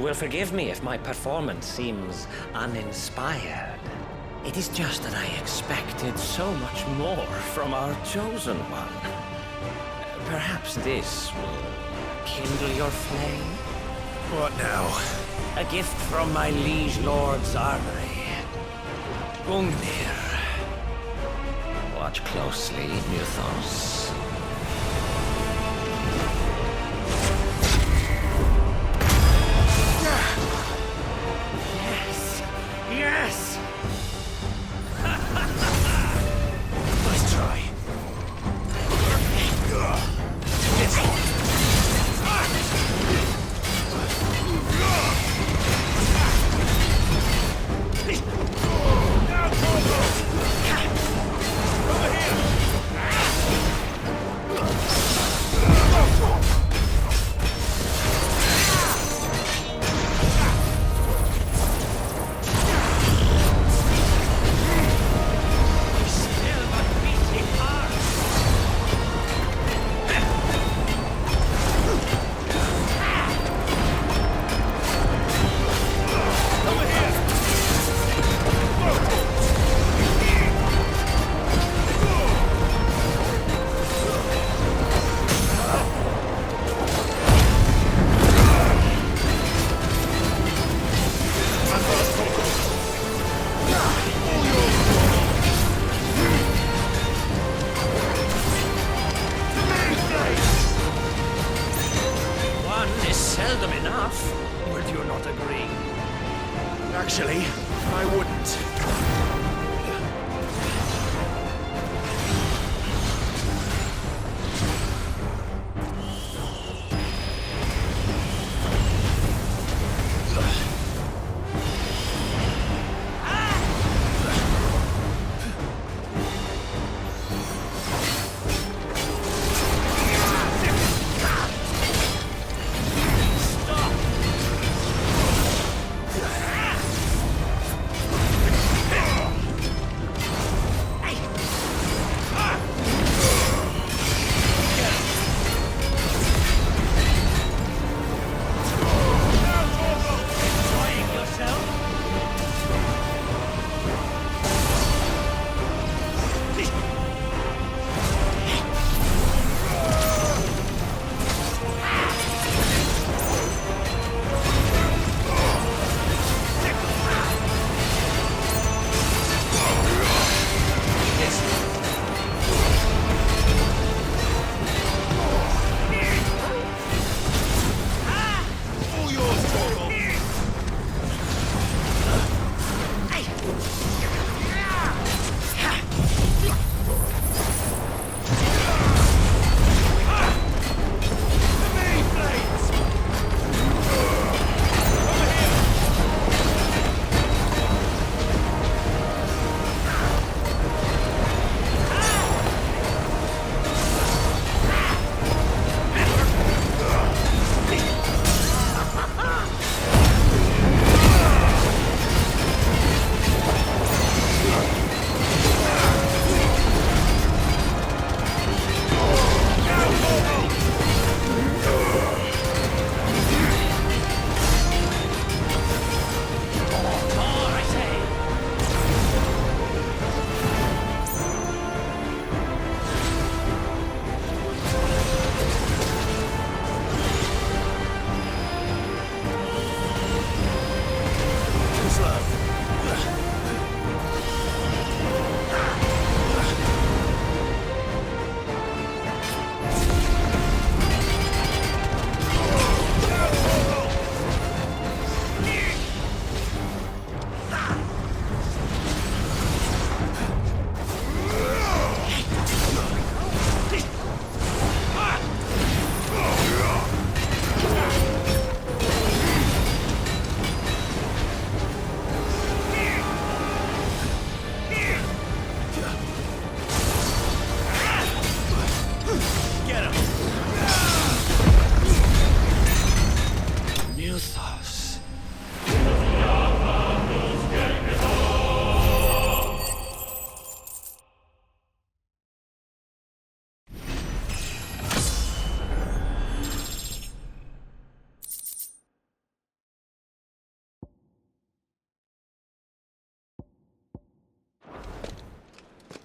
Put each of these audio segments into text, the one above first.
You will forgive me if my performance seems uninspired. It is just that I expected so much more from our chosen one. Perhaps this will kindle your flame? What now? A gift from my liege lord's armory. Gungnir. Watch closely, Muthos. Yes! Yes! Nice try.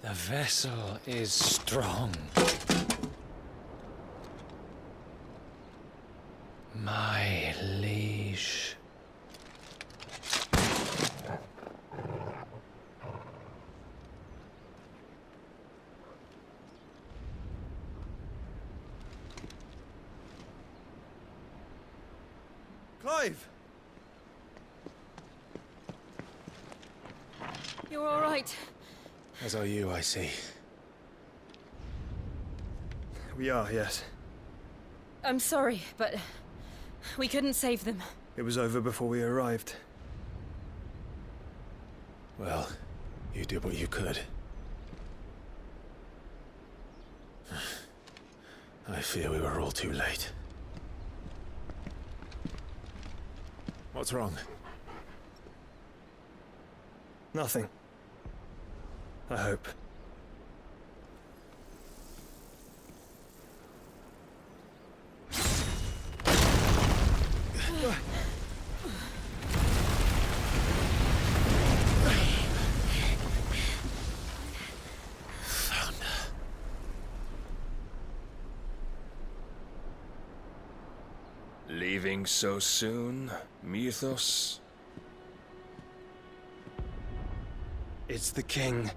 The vessel is strong. My liege. Clive! You're all right. As are you, I see. We are, yes. I'm sorry, but we couldn't save them. It was over before we arrived. Well, you did what you could. I fear we were all too late. What's wrong? Nothing. I hope. Leaving so soon, Mythos? It's the king.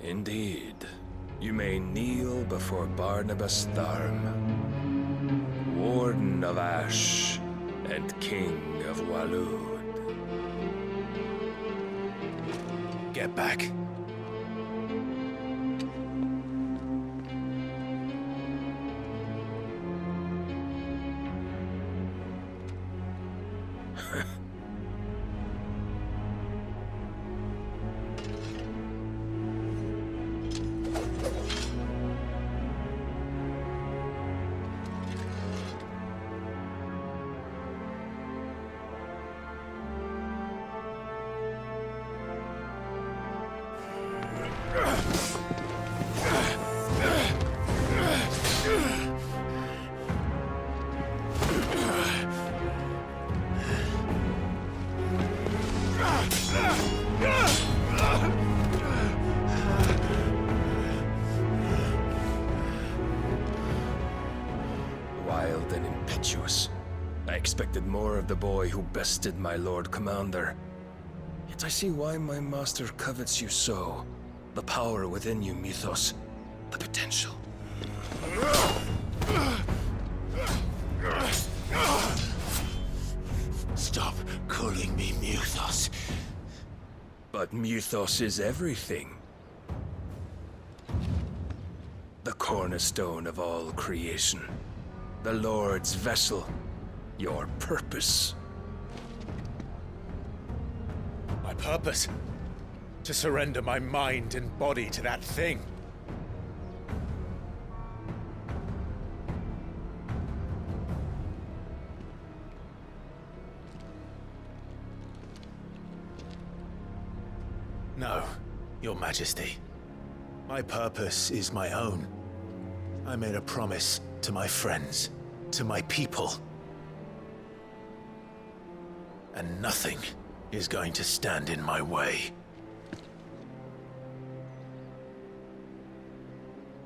Indeed. You may kneel before Barnabas Tharm, Warden of Ash and King of Waloed. Get back. Wild and impetuous. I expected more of the boy who bested my Lord Commander. Yet I see why my master covets you so. The power within you, Mythos. The potential. Stop calling me Mythos. But Mythos is everything. The cornerstone of all creation. The Lord's vessel. Your purpose. My purpose? To surrender my mind and body to that thing. No, Your Majesty. My purpose is my own. I made a promise to my friends, to my people. And nothing is going to stand in my way.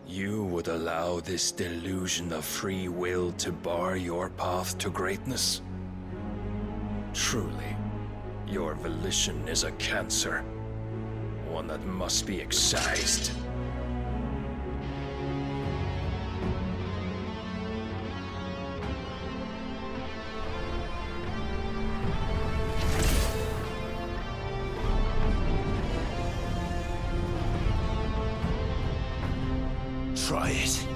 You would allow this delusion of free will to bar your path to greatness? Truly, your volition is a cancer. One that must be excised. Try it.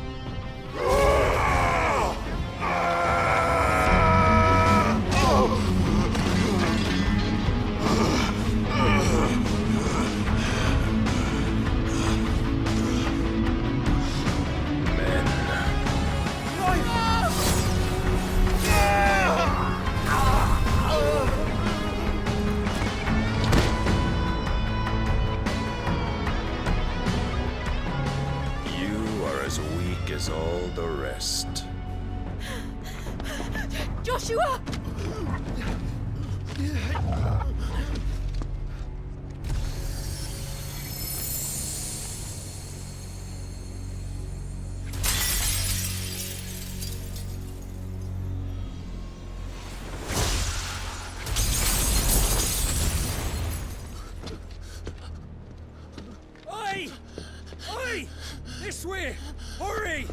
As all the rest. Joshua! This way! Hurry!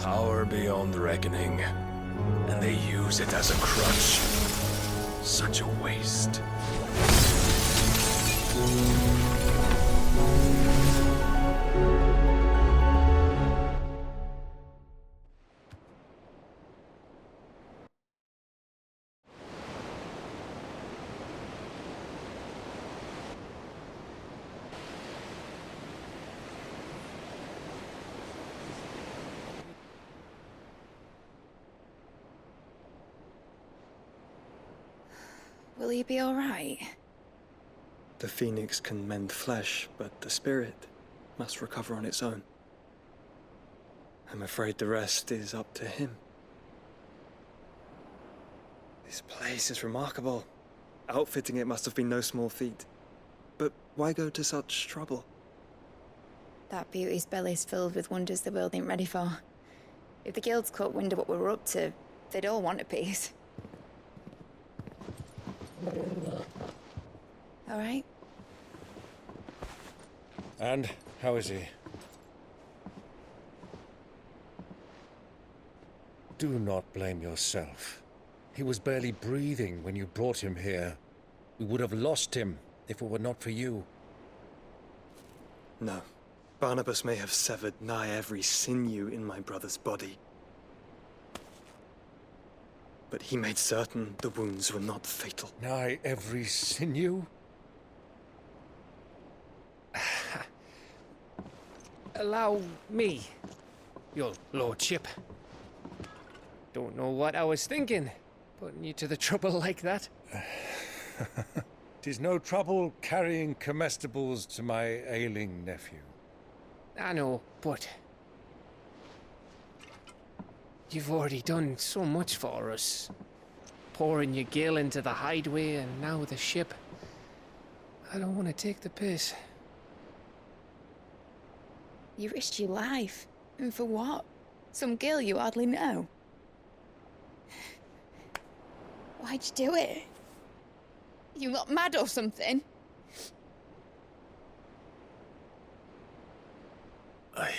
Power beyond reckoning, and they use it as a crutch. Such a waste. Will he be all right? The phoenix can mend flesh, but the spirit must recover on its own. I'm afraid the rest is up to him. This place is remarkable. Outfitting it must have been no small feat. But why go to such trouble? That beauty's belly's filled with wonders the world ain't ready for. If the guilds caught wind of what we were up to, they'd all want a piece. All right? And how is he? Do not blame yourself. He was barely breathing when you brought him here. We would have lost him if it were not for you. No. Barnabas may have severed nigh every sinew in my brother's body. But he made certain the wounds were not fatal. Nigh every sinew? Allow me, your lordship. Don't know what I was thinking, putting you to the trouble like that. 'Tis no trouble carrying comestibles to my ailing nephew. I know, but you've already done so much for us. Pouring your gil into the hideaway and now the ship. I don't want to take the piss. You risked your life. And for what? Some girl you hardly know. Why'd you do it? You not mad or something? I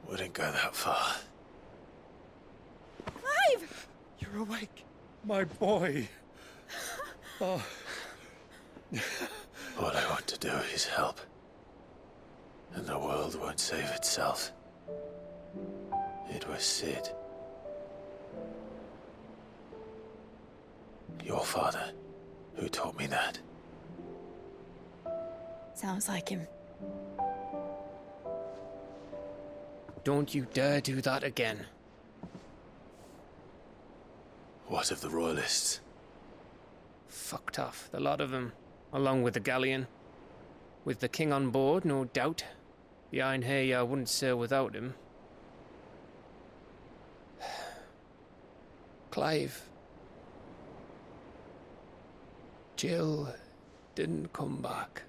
wouldn't go that far. Clive! You're awake, my boy. Oh. All I want to do is help. And the world won't save itself. It was Sid. Your father, who taught me that. Sounds like him. Don't you dare do that again. What of the Royalists? Fucked off, the lot of them, along with the galleon. With the king on board, no doubt. Behind here, I wouldn't sail without him. Clive. Jill didn't come back.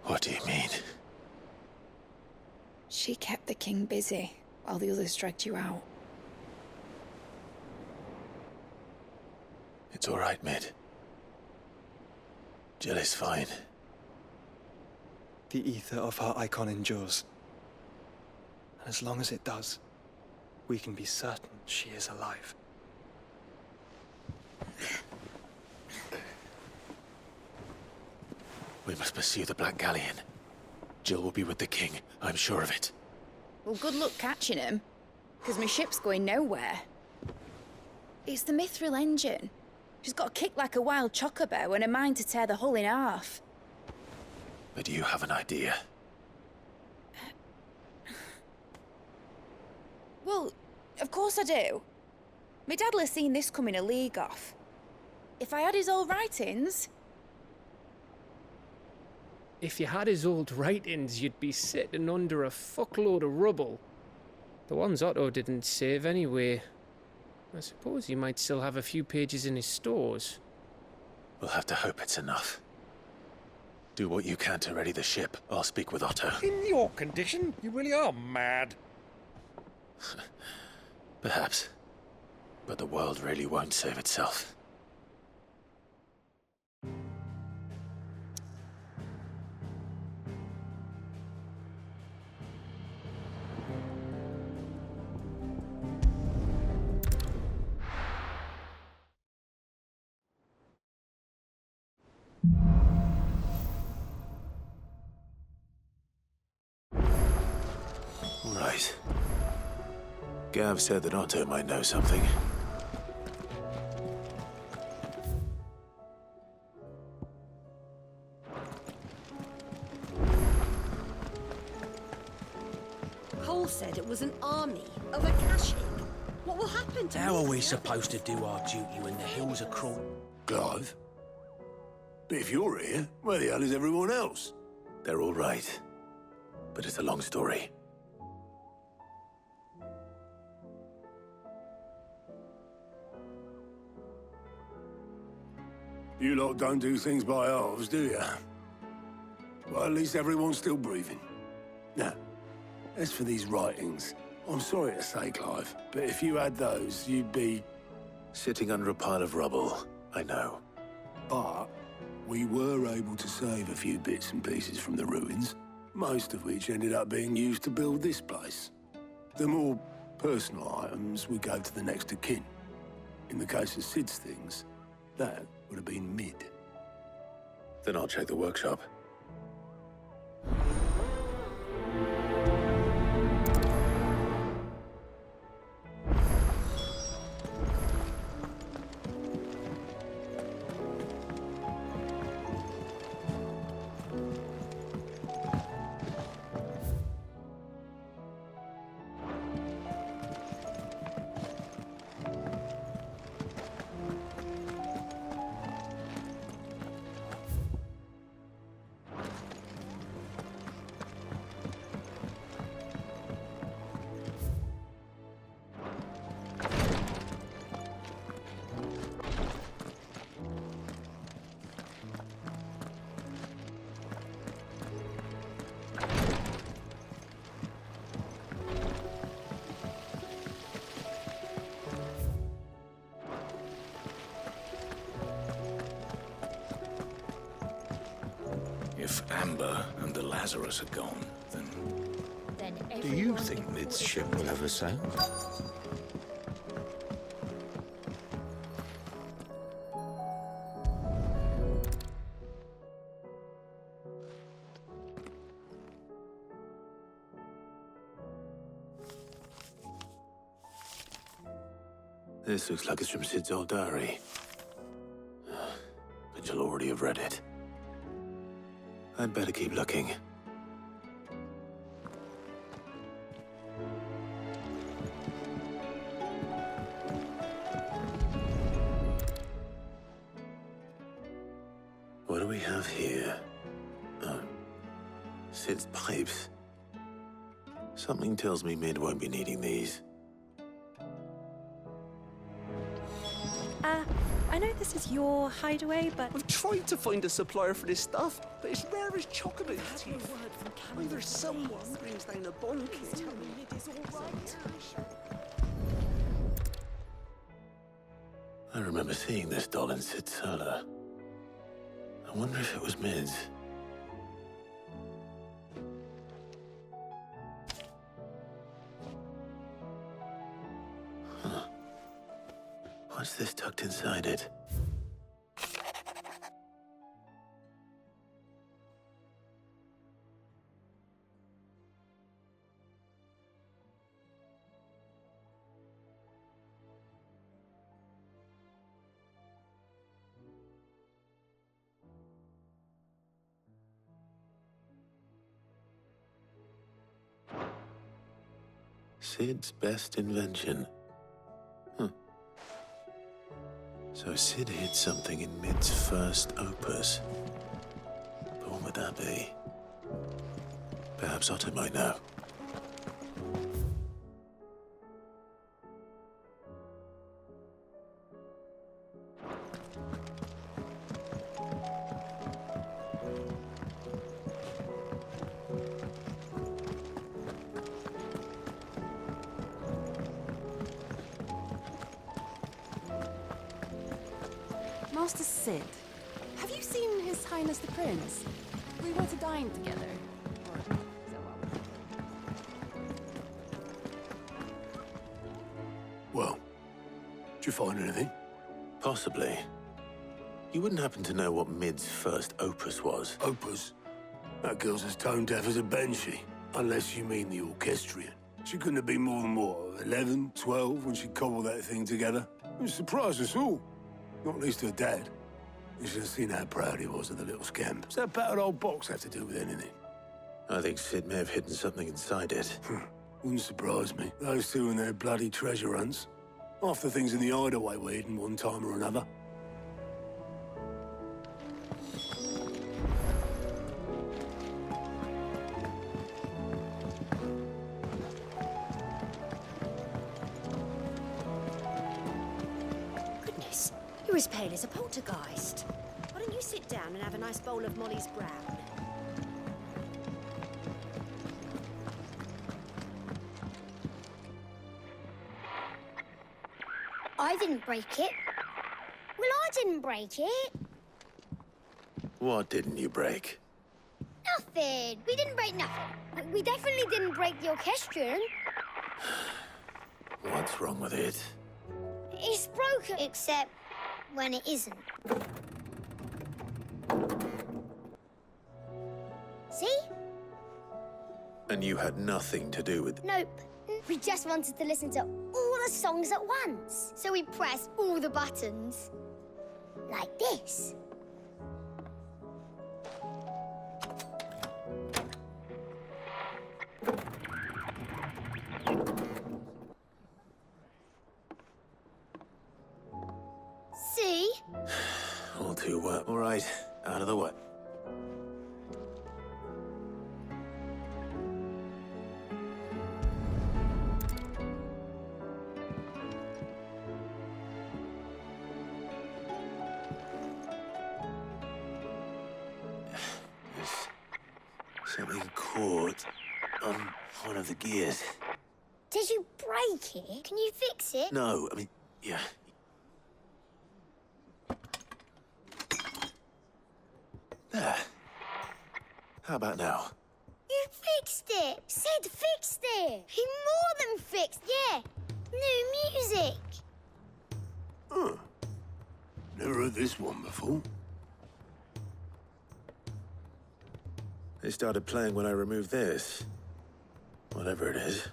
What do you mean? She kept the king busy while the others dragged you out. It's all right, Mid. Jill is fine. The ether of her Eikon endures. And as long as it does, we can be certain she is alive. We must pursue the Black Galleon. Jill will be with the king, I'm sure of it. Well, good luck catching him, because my ship's going nowhere. It's the Mithril engine. She's got a kick like a wild chocobo and a mind to tear the hull in half. But you have an idea. Well, of course I do. My dad'll have seen this coming a league off. If I had his old writings... If you had his old writings, you'd be sitting under a fuckload of rubble. The ones Otto didn't save anyway. I suppose he might still have a few pages in his stores. We'll have to hope it's enough. Do what you can to ready the ship. I'll speak with Otto. In your condition, you really are mad. Perhaps. But the world really won't save itself. Right. Gav said that Otto might know something. Cole said it was an army of a caching. What will happen to How me? are we supposed to do our duty when the hills are crawling? Clive? But if you're here, where the hell is everyone else? They're all right. But it's a long story. You lot don't do things by halves, do you? Well, at least everyone's still breathing. Now, as for these writings, I'm sorry to say, Clive, but if you had those, you'd be... Sitting under a pile of rubble, I know. But we were able to save a few bits and pieces from the ruins, most of which ended up being used to build this place. The more personal items would go to the next of kin. In the case of Sid's things, that would have been mid. Then I'll check the workshop. If Amber and the Lazarus are gone, then Do you think Mid's ship will ever sail? This looks like it's from Sid's old diary. But you'll already have read it. I'd better keep looking. What do we have here? Oh, Sid's pipes. Something tells me Mid won't be needing these. I know this is your hideaway, but... I've tried to find a supplier for this stuff, but it's rare as chocolate teeth. Either someone brings down a bomb kit. I remember seeing this doll in Sid's cellar. I wonder if it was Mid's. Huh. What's this tucked inside it? Sid's best invention. Huh. So Sid hid something in Mid's first opus. But what would that be? Perhaps Otto might know. Master Sid, have you seen His Highness the Prince? We were to dine together. Or so Well, did you find anything? Possibly. You wouldn't happen to know what Mid's first opus was? Opus? That girl's as tone deaf as a banshee. Unless you mean the orchestrion. She couldn't have been more than, what, 11, 12 when she cobbled that thing together? It surprised us all. Not least her dad. You should have seen how proud he was of the little scamp. What's that battered old box have to do with anything? I think Sid may have hidden something inside it. Wouldn't surprise me. Those two and their bloody treasure hunts. Half the things in the hideaway were hidden one time or another. Goodness, you're as pale as a poltergeist. Why don't you sit down and have a nice bowl of Molly's brown? I didn't break it. Well, I didn't break it. What didn't you break? Nothing. We didn't break nothing. We definitely didn't break the orchestrion. What's wrong with it? It's broken. Except when it isn't. See? And you had nothing to do with... Nope. We just wanted to listen to all the songs at once. So we pressed all the buttons. Like this. See? All too well. All right, out of the way. Something caught on one of the gears. Did you break it? Can you fix it? No, I mean, yeah. There. How about now? You fixed it! Sid fixed it! He more than fixed, yeah! New music! Huh. Never heard this one before. They started playing when I removed this. Whatever it is.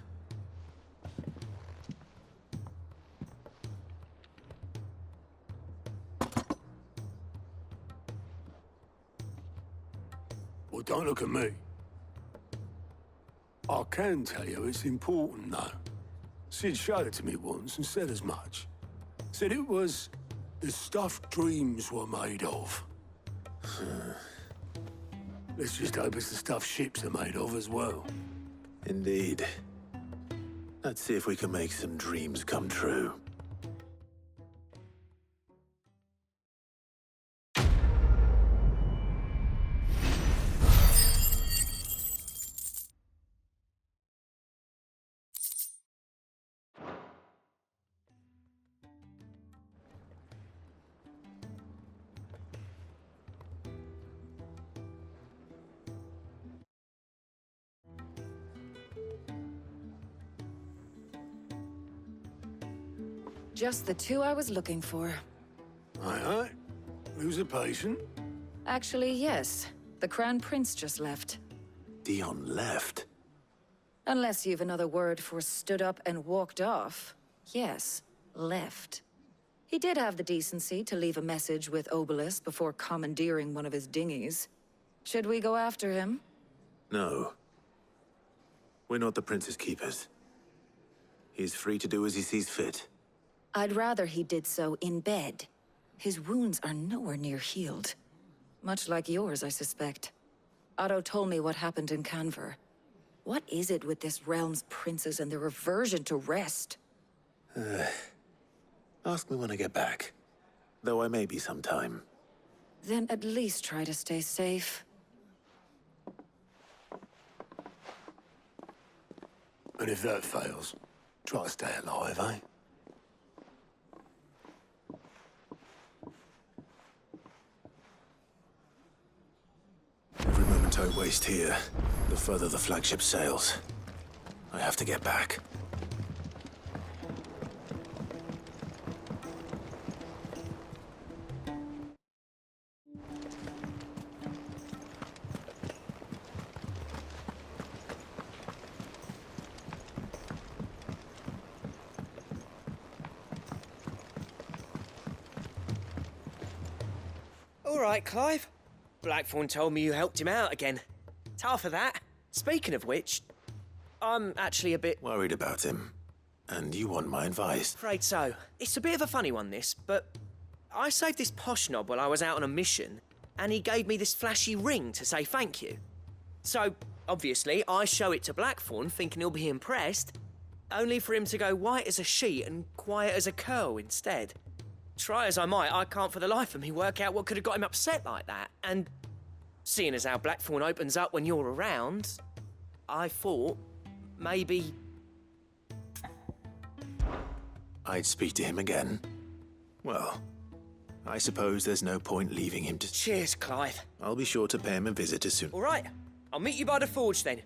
Well, don't look at me. I can tell you it's important, though. Sid showed it to me once and said as much. Said it was the stuff dreams were made of. Let's just hope it's the stuff ships are made of as well. Indeed. Let's see if we can make some dreams come true. Just the two I was looking for. Aye. Lose a patient? Actually, yes. The Crown Prince just left. Dion left? Unless you've another word for stood up and walked off. Yes, left. He did have the decency to leave a message with Obelisk before commandeering one of his dinghies. Should we go after him? No. We're not the Prince's keepers. He's free to do as he sees fit. I'd rather he did so in bed. His wounds are nowhere near healed. Much like yours, I suspect. Otto told me what happened in Canver. What is it with this realm's princes and their aversion to rest? Ask me when I get back. Though I may be sometime. Then at least try to stay safe. And if that fails, try to stay alive, eh? waste here, the further the flagship sails. I have to get back. All right, Clive. Blackthorn told me you helped him out again. Tough of that. Speaking of which, I'm actually a bit... worried about him. And you want my advice? Afraid so. It's a bit of a funny one, this, but I saved this posh knob while I was out on a mission, and he gave me this flashy ring to say thank you. So, obviously, I show it to Blackthorn, thinking he'll be impressed, only for him to go white as a sheet and quiet as a curl instead. Try as I might, I can't for the life of me work out what could have got him upset like that. And seeing as how Blackthorn opens up when you're around, I thought maybe... I'd speak to him again. Well, I suppose there's no point leaving him to... Cheers, Clive. I'll be sure to pay him a visit as soon... All right, I'll meet you by the forge then.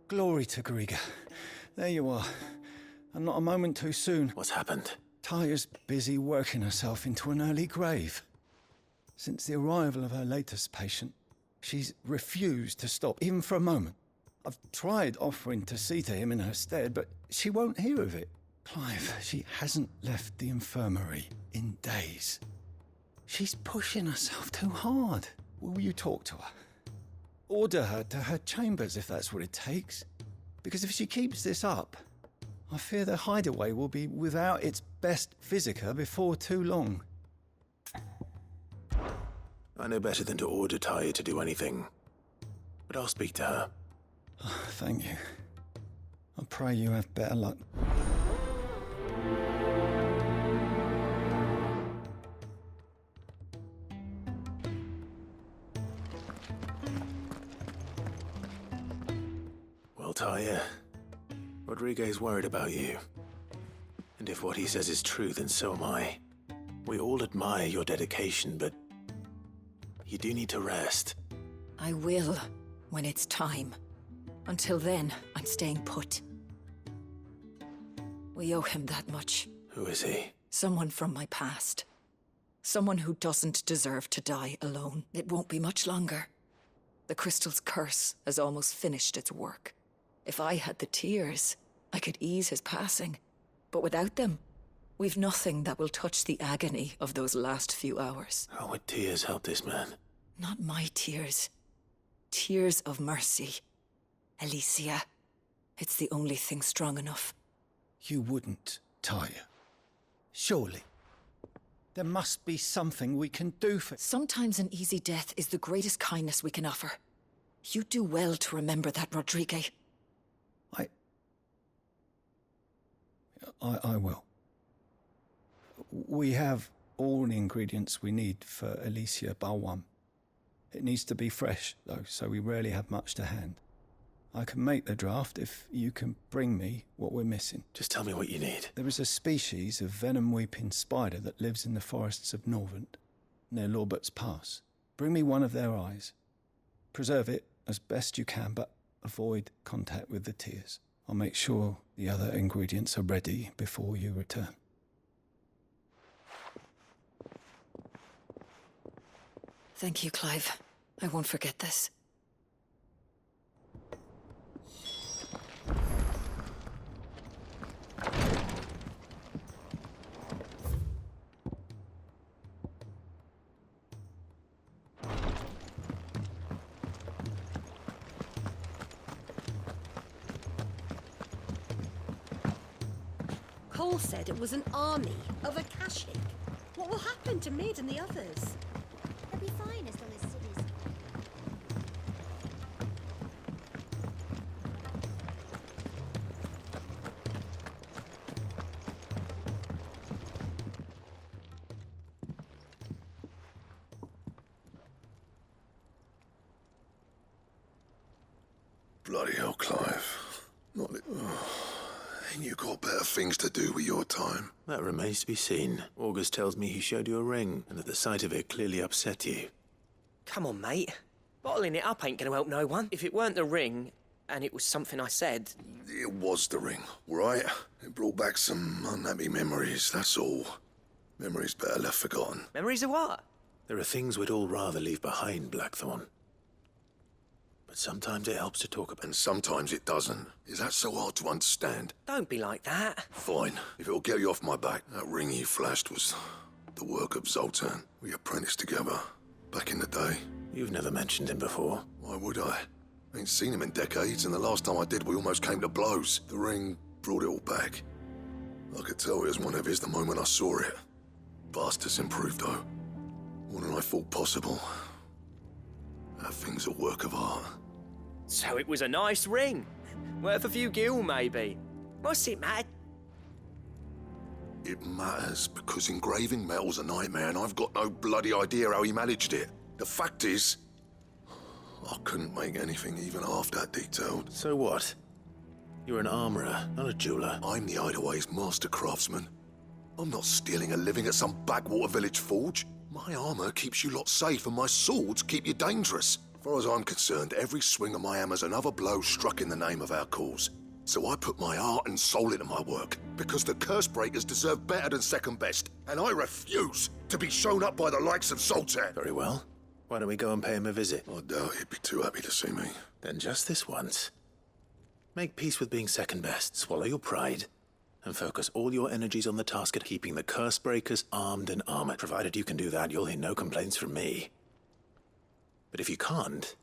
Glory to Griga. There you are. And not a moment too soon. What's happened? Taya's busy working herself into an early grave. Since the arrival of her latest patient, she's refused to stop, even for a moment. I've tried offering to see to him in her stead, but she won't hear of it. Clive, she hasn't left the infirmary in days. She's pushing herself too hard. Will you talk to her? Order her to her chambers if that's what it takes. Because if she keeps this up, I fear the hideaway will be without its best physica before too long. I know better than to order Taya to do anything. But I'll speak to her. Oh, thank you. I pray you have better luck. Well, Taya, Rodriguez worried about you. And if what he says is true, then so am I. We all admire your dedication, but you do need to rest. I will, when it's time. Until then, I'm staying put. We owe him that much. Who is he? Someone from my past. Someone who doesn't deserve to die alone. It won't be much longer. The crystal's curse has almost finished its work. If I had the tears, I could ease his passing. But without them, we've nothing that will touch the agony of those last few hours. How would tears help this man? Not my tears. Tears of mercy. Alicia. It's the only thing strong enough. You wouldn't, Taya. Surely. There must be something we can do for... Sometimes an easy death is the greatest kindness we can offer. You do well to remember that, Rodriguez. I will. We have all the ingredients we need for Alicia Balwam. It needs to be fresh, though, so we rarely have much to hand. I can make the draft if you can bring me what we're missing. Just tell me what you need. There is a species of venom-weeping spider that lives in the forests of Norvent, near Lorbert's Pass. Bring me one of their eyes. Preserve it as best you can, but avoid contact with the tears. I'll make sure the other ingredients are ready before you return. Thank you, Clive. I won't forget this. Cole said it was an army of Akashic. What will happen to Mid and the others? They'll be fine as long as City's... Bloody hell, Clive. Not it. Ain't you got better things to do with your time? That remains to be seen. August tells me he showed you a ring, and that the sight of it clearly upset you. Come on, mate. Bottling it up ain't gonna help no one. If it weren't the ring, and it was something I said... It was the ring, right? It brought back some unhappy memories, that's all. Memories better left forgotten. Memories of what? There are things we'd all rather leave behind, Blackthorn. But sometimes it helps to talk about... And sometimes it doesn't. Is that so hard to understand? Don't be like that. Fine. If it'll get you off my back. That ring you flashed was the work of Zoltan. We apprenticed together back in the day. You've never mentioned him before. Why would I? Ain't seen him in decades, and the last time I did, we almost came to blows. The ring brought it all back. I could tell it was one of his the moment I saw it. Vast has improved, though. More than I thought possible. That thing's a work of art. So it was a nice ring. Worth a few gil, maybe. What's it, Matt? It matters, because engraving metal's a nightmare, and I've got no bloody idea how he managed it. The fact is, I couldn't make anything even half that detailed. So what? You're an armorer, not a jeweler. I'm the Hideaway's master craftsman. I'm not stealing a living at some backwater village forge. My armor keeps you lot safe, and my swords keep you dangerous. As far as I'm concerned, every swing of my hammer's another blow struck in the name of our cause. So I put my heart and soul into my work, because the Cursebreakers deserve better than second best, and I refuse to be shown up by the likes of Zoltan. Very well. Why don't we go and pay him a visit? I doubt he'd be too happy to see me. Then just this once. Make peace with being second best, swallow your pride, and focus all your energies on the task of keeping the Cursebreakers armed and armored. Provided you can do that, you'll hear no complaints from me. But if you can't,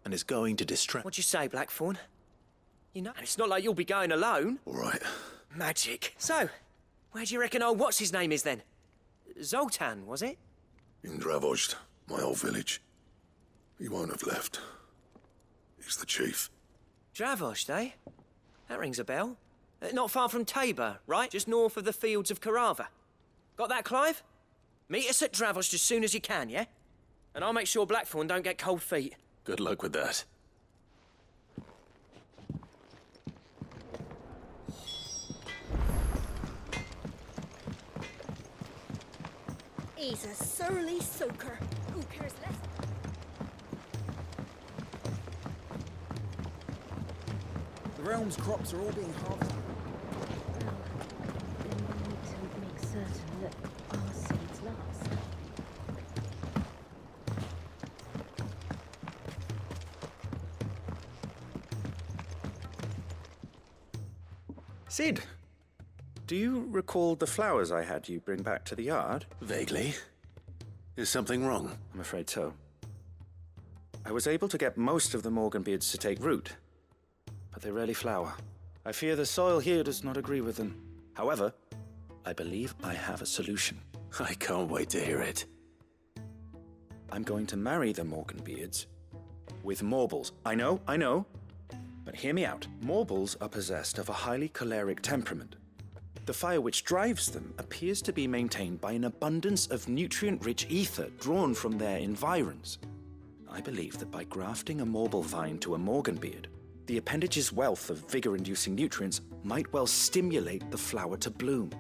and it's going to distract... What'd you say, Blackthorn? You know, it's not like you'll be going alone. All right. Magic. So, where do you reckon old what's-his-name is, then? Zoltan, was it? In Dravozd, my old village. He won't have left. He's the chief. Dravozd, eh? That rings a bell. Not far from Tabor, right? Just north of the fields of Karava. Got that, Clive? Meet us at Dravozd as soon as you can, yeah? And I'll make sure Blackthorn don't get cold feet. Good luck with that. He's a surly soaker. Who cares less? The realm's crops are all being harvested. We need to make certain that our seeds last. Sid, do you recall the flowers I had you bring back to the yard? Vaguely. Is something wrong? I'm afraid so. I was able to get most of the Morganbeards to take root, but they rarely flower. I fear the soil here does not agree with them. However, I believe I have a solution. I can't wait to hear it. I'm going to marry the Morganbeards with Morbles. I know. But hear me out. Morbles are possessed of a highly choleric temperament. The fire which drives them appears to be maintained by an abundance of nutrient-rich ether drawn from their environs. I believe that by grafting a Morble vine to a Morganbeard, the appendage's wealth of vigor-inducing nutrients might well stimulate the flower to bloom.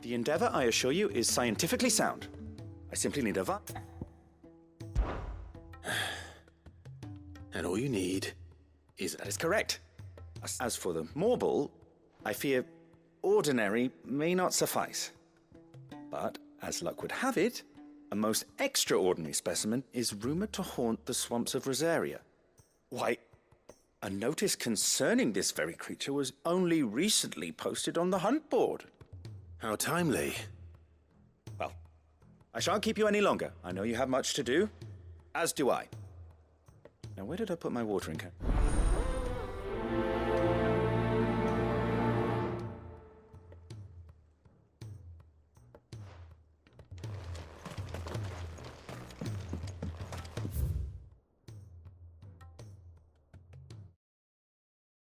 The endeavor, I assure you, is scientifically sound. I simply need a vine. And all you need is... That is correct. As for the Morble, I fear ordinary may not suffice. But, as luck would have it, a most extraordinary specimen is rumored to haunt the swamps of Rosaria. Why, a notice concerning this very creature was only recently posted on the hunt board. How timely. Well, I shan't keep you any longer. I know you have much to do, as do I. Now, where did I put my watering can?